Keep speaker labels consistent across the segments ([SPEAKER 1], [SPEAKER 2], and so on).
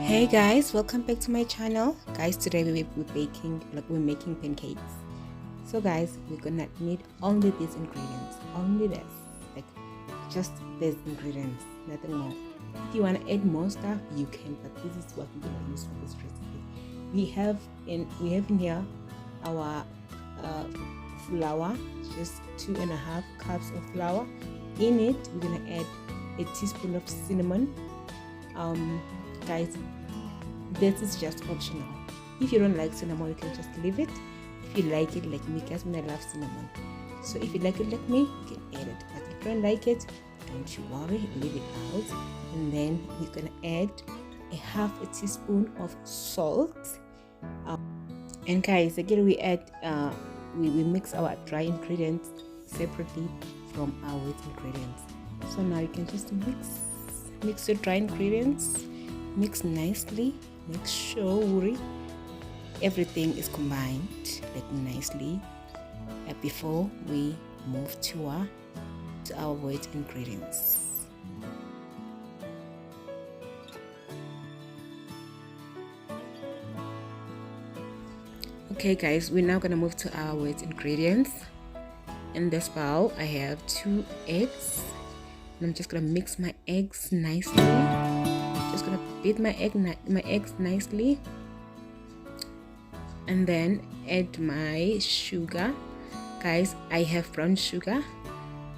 [SPEAKER 1] Hey guys, welcome back to my channel. Guys, today we're making pancakes. So guys, we're gonna need only these ingredients, only this, like just these ingredients, nothing more. If you want to add more stuff, you can, but this is what we're gonna use for this recipe. We have in here our flour, just 2.5 cups of flour. In it, we're gonna add a teaspoon of cinnamon. Guys, this is just optional. If you don't like cinnamon, you can just leave it. If you like it like me, guys, I love cinnamon. So if you like it like me, you can add it. But if you don't like it, don't you worry, leave it out. And then we're gonna add a half a teaspoon of salt. And guys, again, we add we mix our dry ingredients separately from our wet ingredients. So now you can just mix your dry ingredients, mix nicely, make sure everything is combined like nicely before we move to our wet ingredients. Okay guys, we're now gonna move to our wet ingredients. In this bowl I have 2 eggs, and I'm just gonna mix my eggs nicely. Just gonna beat my eggs nicely, and then add my sugar. Guys, I have brown sugar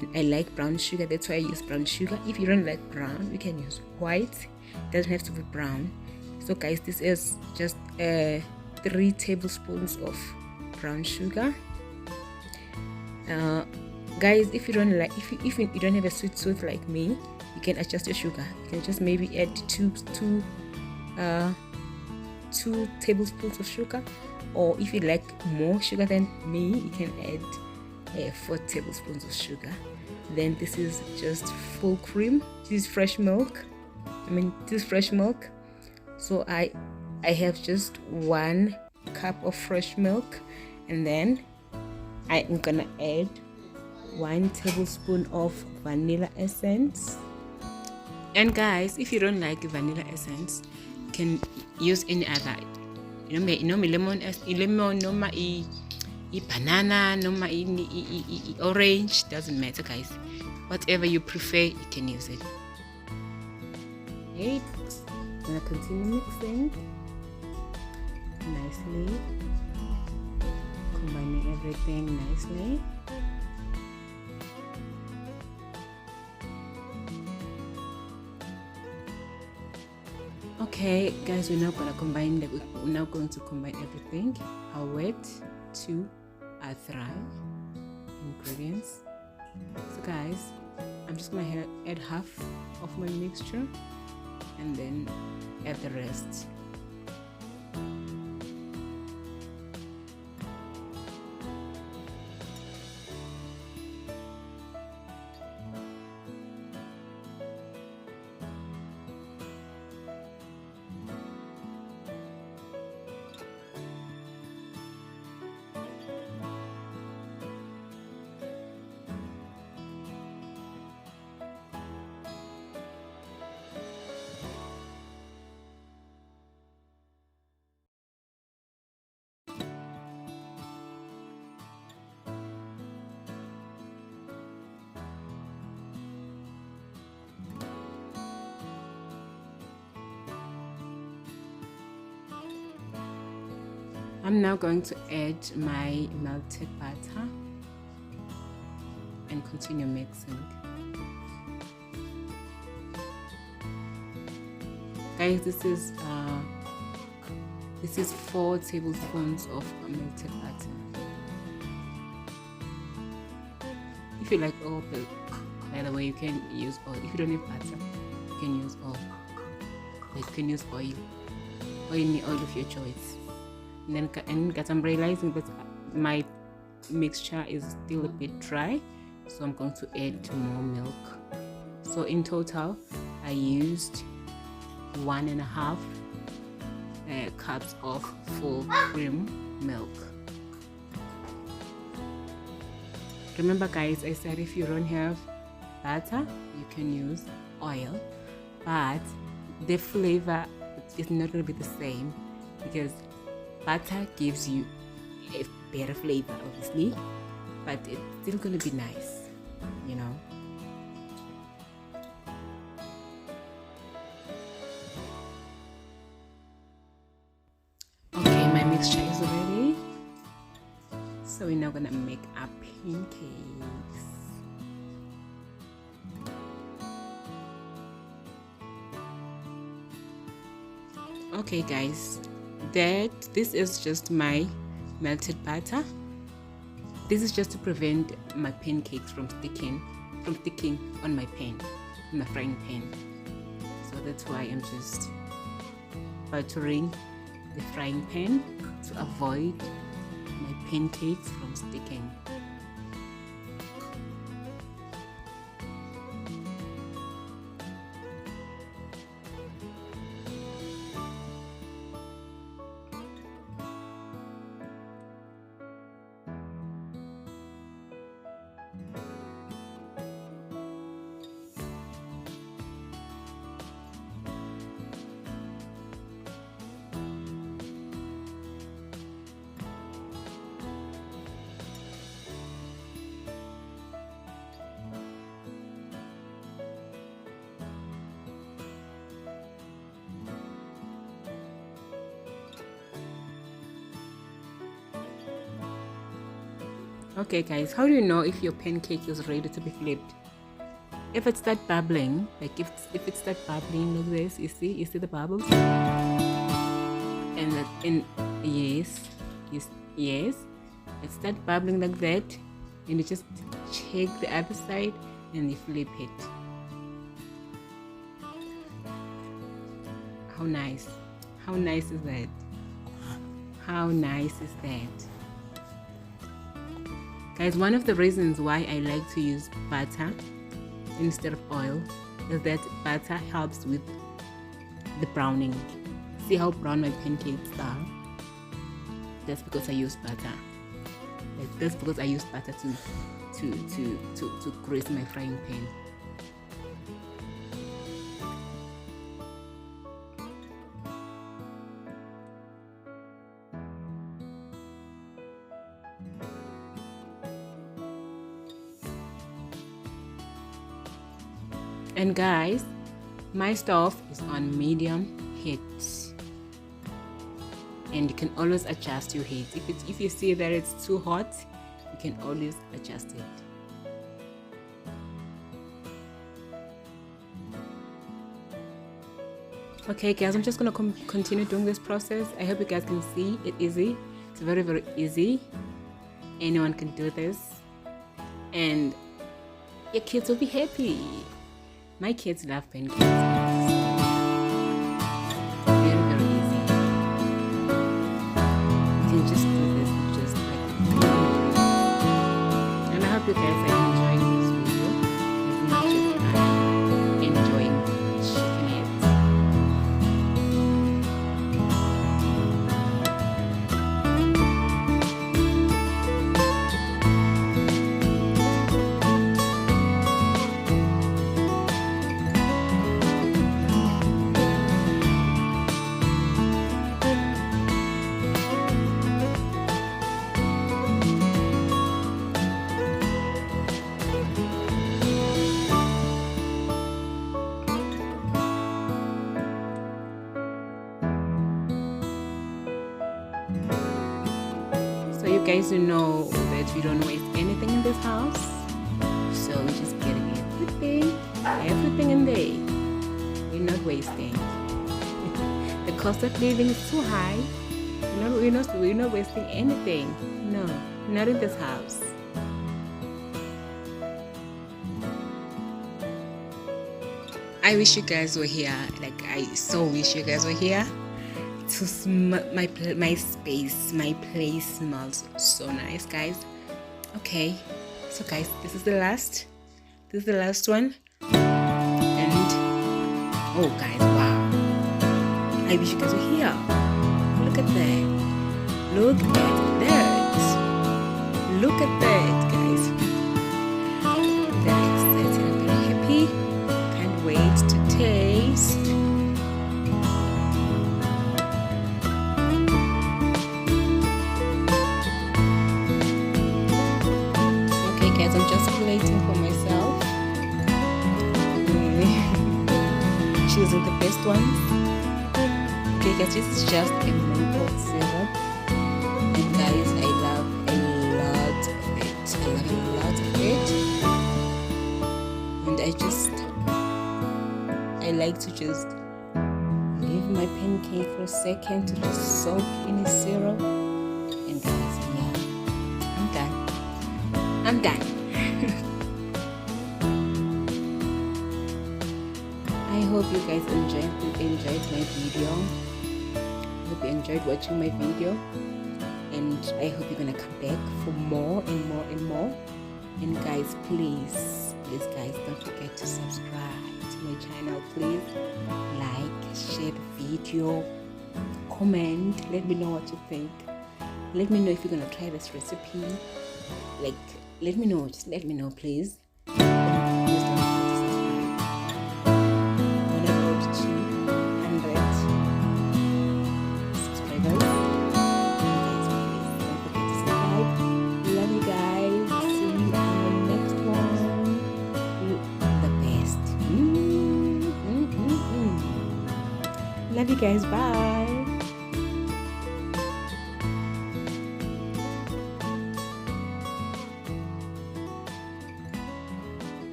[SPEAKER 1] and I like brown sugar, that's why I use brown sugar. If you don't like brown, you can use white, it doesn't have to be brown. So guys, this is just 3 tablespoons of brown sugar. Guys, if you don't like, if you don't have a sweet tooth like me, you can adjust your sugar. You can just maybe add 2 tablespoons of sugar, or if you like more sugar than me, you can add 4 tablespoons of sugar. Then this is just full cream. This is fresh milk. This is fresh milk. So I have just 1 cup of fresh milk, and then I'm gonna add 1 tablespoon of vanilla essence. And guys, if you don't like vanilla essence, you can use any other, lemon, noma banana, noma orange, doesn't matter guys, whatever you prefer, you can use it. Okay, I'm gonna continue mixing nicely, combining everything nicely. Okay guys, we're now going to combine everything, our wet to our dry ingredients. So guys, I'm just going to add half of my mixture and then add the rest. I'm now going to add my melted butter and continue mixing. Guys, this is 4 tablespoons of melted butter. If you like oil, by the way, you can use oil. If you don't have butter, you can use oil. Like, you can use oil or any oil of your choice. And guys, I'm realizing that my mixture is still a bit dry, so I'm going to add more milk. So in total, I used 1.5 cups of full cream milk. Remember guys, I said if you don't have butter, you can use oil, but the flavor it's not going to be the same, because butter gives you a better flavor, obviously, but it's still going to be nice, you know. Okay, my mixture is ready, so we're now gonna make our pancakes. Okay guys, this is just my melted butter. This is just to prevent my pancakes from sticking on my pan, on my frying pan. So that's why I'm just buttering the frying pan to avoid my pancakes from sticking. Okay guys, how do you know if your pancake is ready to be flipped? If it starts bubbling, like if it starts bubbling like this, you see the bubbles? And yes, it starts bubbling like that, and you just check the other side and you flip it. How nice is that? How nice is that? Guys, one of the reasons why I like to use butter instead of oil is that butter helps with the browning. See how brown my pancakes are? That's because I use butter. That's because I use butter to grease my frying pan. And guys, my stove is on medium heat, and you can always adjust your heat. If you see that it's too hot, you can always adjust it. Okay guys, I'm just gonna continue doing this process. I hope you guys can see it easy. It's very, very easy. Anyone can do this, and your kids will be happy. My kids love pancakes. Very, very easy. You can just do this just like this. And I hope you guys are enjoying this video as much as I'm enjoying shaking it. So you guys know that we don't waste anything in this house, so we're just getting everything in there. We're not wasting. The cost of living is too high. We're not wasting anything. No, not in this house. I wish you guys were here. Like, I so wish you guys were here. My place smells so nice, guys. Okay, so guys, this is the last one, and oh guys, wow, I wish you guys were here. Look at that, look at that, guys. Very excited, I'm very happy, can't wait to taste. waiting for myself, choosing the best ones. Okay guys, this is just a maple syrup, and guys, I love a lot of it. And I like to just leave my pancake for a second to just soak in the syrup. And guys, yeah, I'm done. I hope you guys enjoyed my video. Hope you enjoyed watching my video, and I hope you're gonna come back for more and more and more. And guys, please guys, don't forget to subscribe to my channel. Please like, share the video, comment, let me know what you think. Let me know if you're gonna try this recipe. Like, let me know, just let me know, please. Please don't forget to subscribe. On the road to 100 subscribers. Guys, please don't forget to subscribe. Love you guys. See you on the next one. The best. Love you guys. Bye.